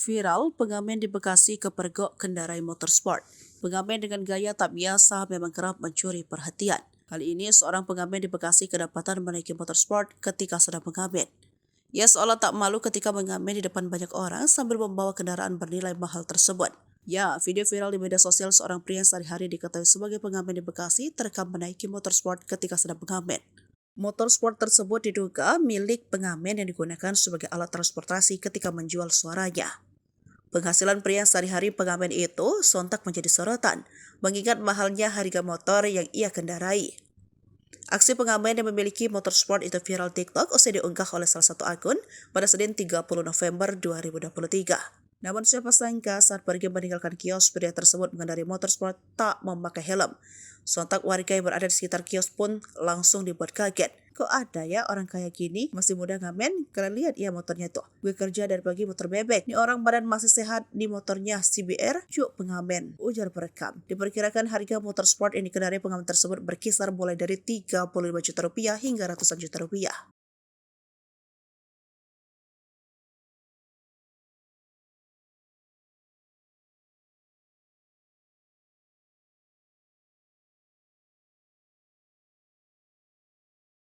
Viral, pengamen di Bekasi kepergok kendarai motorsport. Pengamen dengan gaya tak biasa memang kerap mencuri perhatian. Kali ini, seorang pengamen di Bekasi kedapatan menaiki motorsport ketika sedang mengamen. Ia seolah tak malu ketika mengamen di depan banyak orang sambil membawa kendaraan bernilai mahal tersebut. Ya, video viral di media sosial seorang pria yang sehari-hari diketahui sebagai pengamen di Bekasi terekam menaiki motorsport ketika sedang mengamen. Motorsport tersebut diduga milik pengamen yang digunakan sebagai alat transportasi ketika menjual suaranya. Penghasilan pria sehari-hari pengamen itu sontak menjadi sorotan, mengingat mahalnya harga motor yang ia kendarai. Aksi pengamen yang memiliki motorsport itu viral TikTok usai diunggah oleh salah satu akun pada Senin 30 November 2023. Namun siapa sangka saat pergi meninggalkan kios, pria tersebut mengendarai motorsport tak memakai helm. Sontak warga yang berada di sekitar kios pun langsung dibuat kaget. Kok ada ya orang kaya gini, masih muda ngamen? Kalian lihat ya motornya tuh. Gue kerja dari pagi motor bebek. Ini orang badan masih sehat di motornya CBR, cuk pengamen, ujar perekam. Diperkirakan harga motorsport yang dikendarai pengamen tersebut berkisar mulai dari 35 juta rupiah hingga ratusan juta rupiah.